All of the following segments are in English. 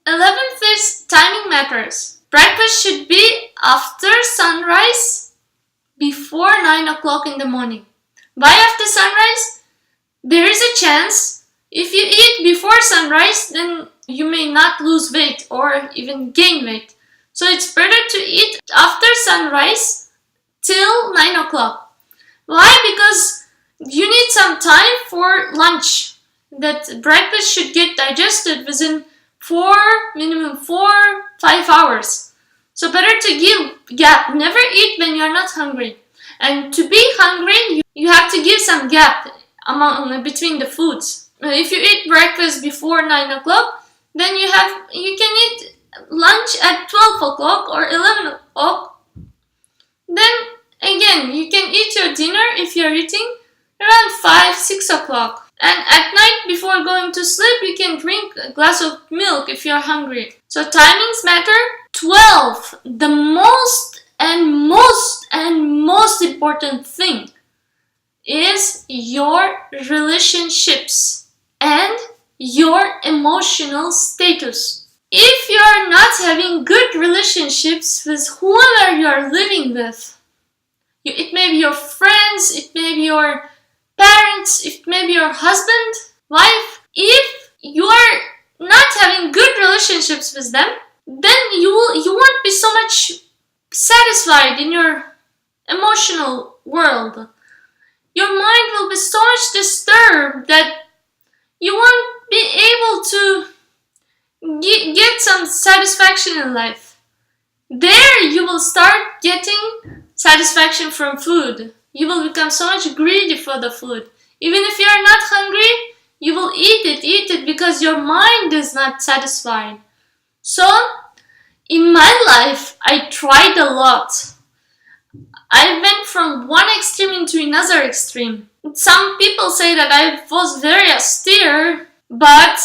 11th is timing matters. Breakfast should be after sunrise, before 9 o'clock in the morning. Why after sunrise? There is a chance if you eat before sunrise, then you may not lose weight or even gain weight. So it's better to eat after sunrise till 9 o'clock. Why? Because you need some time for lunch. That breakfast should get digested within minimum 4-5 hours. So better to give gap. Never eat when you're not hungry. And to be hungry, you have to give some gap between the foods. If you eat breakfast before 9 o'clock, then you can eat lunch at 12 o'clock or 11 o'clock. Then again, you can eat your dinner if you're eating around 5-6 o'clock. And at night before going to sleep, you can drink a glass of milk if you're hungry. So timings matter. 12. The most important thing is your relationships and your emotional status. If you're not having good relationships with whoever you're living with, it may be your friends, it may be your parents, it may be your husband, wife. If you are not having good relationships with them, then you won't be so much satisfied in your emotional world. Your mind will be so much disturbed that you won't be able to get some satisfaction in life. There you will start getting satisfaction from food. You will become so much greedy for the food. Even if you are not hungry, you will eat it because your mind is not satisfied. So, in my life, I tried a lot. I went from one extreme into another extreme. Some people say that I was very austere, but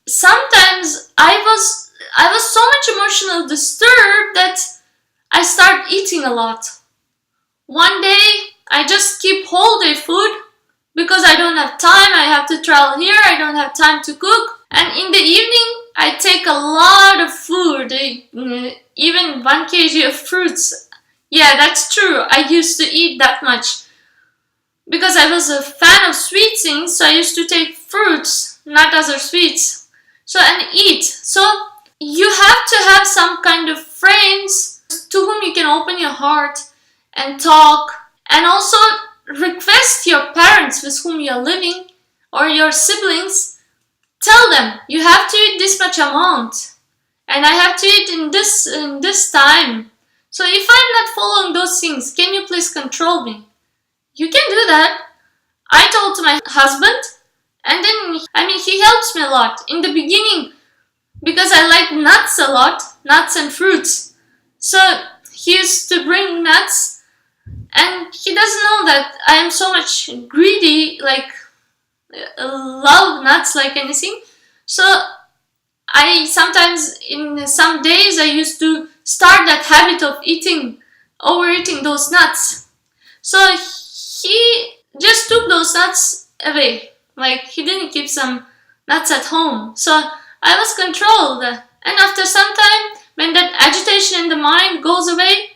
sometimes I was so much emotionally disturbed that I started eating a lot. One day, I just keep whole day food because I don't have time. I have to travel here. I don't have time to cook. And in the evening, I take a lot of food, even 1 kg of fruits. Yeah, that's true. I used to eat that much because I was a fan of sweet things. So I used to take fruits, not other sweets. And eat. So you have to have some kind of friends to whom you can open your heart and talk. And also request your parents with whom you're living or your siblings. Tell them you have to eat this much amount and I have to eat in this time. So if I'm not following those things, can you please control me? You can do that. I told to my husband, and then he helps me a lot in the beginning because I like nuts a lot, nuts and fruits. So he used to bring nuts. And he doesn't know that I am so much greedy, love nuts like anything. So I sometimes, in some days, I used to start that habit of overeating those nuts. So he just took those nuts away. He didn't keep some nuts at home. So I was controlled. And after some time, when that agitation in the mind goes away,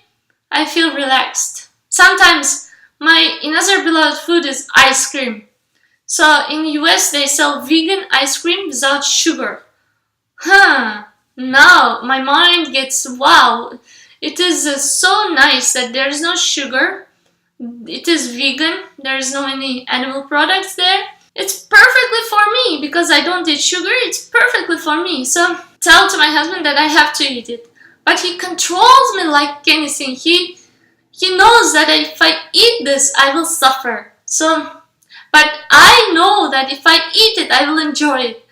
I feel relaxed. Sometimes my another beloved food is ice cream. So in the US they sell vegan ice cream without sugar. Now my mind gets wow. It is so nice that there is no sugar. It is vegan. There is no any animal products there. It's perfectly for me because I don't eat sugar. It's perfectly for me. So tell to my husband that I have to eat it. But he controls me like anything. He knows that if I eat this, I will suffer. But I know that if I eat it, I will enjoy it.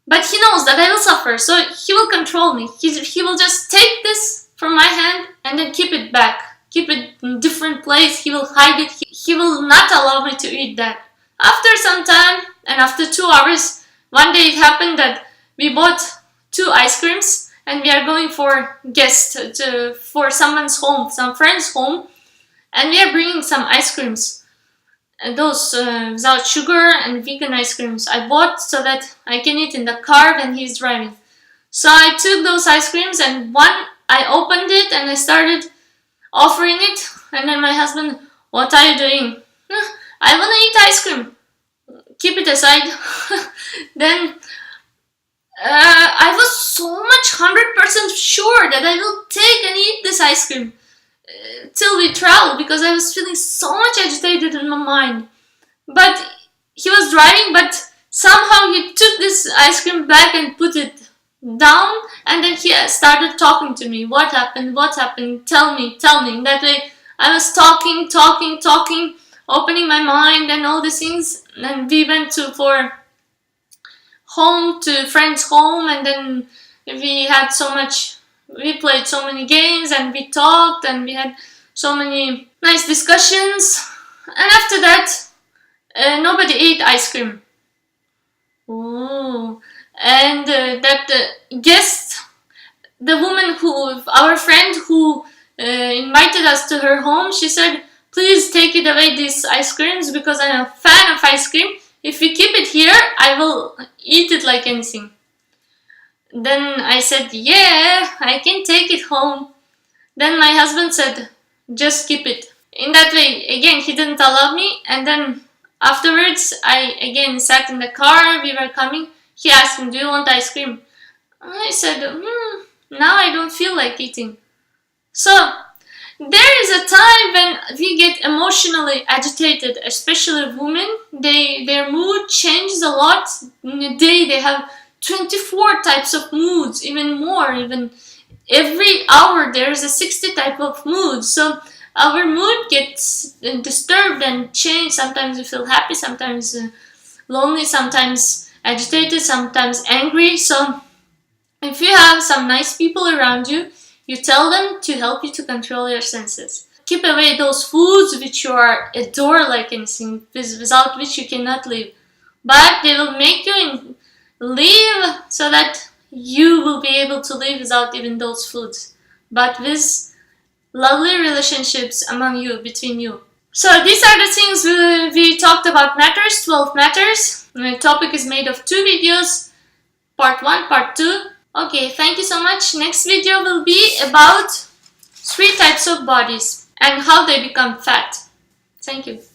But he knows that I will suffer, so he will control me. He will just take this from my hand and then keep it back. Keep it in a different place. He will hide it. He will not allow me to eat that. After some time, and after 2 hours, one day it happened that we bought 2 ice creams. And we are going for guests for someone's home, some friend's home, and we are bringing some ice creams. And those without sugar and vegan ice creams I bought so that I can eat in the car when he's driving. So I took those ice creams, and one, I opened it and I started offering it, and then my husband, what are you doing? I want to eat ice cream. Keep it aside. Then I was so much 100% sure that I will take and eat this ice cream till we travel, because I was feeling so much agitated in my mind. But he was driving, but somehow he took this ice cream back and put it down, and then he started talking to me. What happened? What happened? Tell me, tell me. In that way, I was talking, opening my mind and all these things. And we went for home, to friend's home, and then we played so many games, and we talked, and we had so many nice discussions. And after that, nobody ate ice cream. Ooh. And that guest, the woman our friend who invited us to her home, she said, please take it away, these ice creams, because I'm a fan of ice cream. If we keep it here, I will eat it like anything. Then I said, yeah, I can take it home. Then my husband said, just keep it. In that way, again, he didn't allow me. And then afterwards, I again sat in the car, we were coming. He asked me, do you want ice cream? I said, now I don't feel like eating. So there is a time when we get emotionally agitated, especially women. Their mood changes a lot. In a day they have 24 types of moods, even more. Even every hour there is a 60 type of mood. So our mood gets disturbed and changed. Sometimes we feel happy, sometimes lonely, sometimes agitated, sometimes angry. So if you have some nice people around you, you tell them to help you to control your senses. Keep away those foods which you adore like anything, without which you cannot live. But they will make you live so that you will be able to live without even those foods. But with lovely relationships among you, between you. So these are the things we talked about matters, 12 matters. The topic is made of 2 videos, part 1, part 2. Okay, thank you so much. Next video will be about 3 types of bodies and how they become fat. Thank you.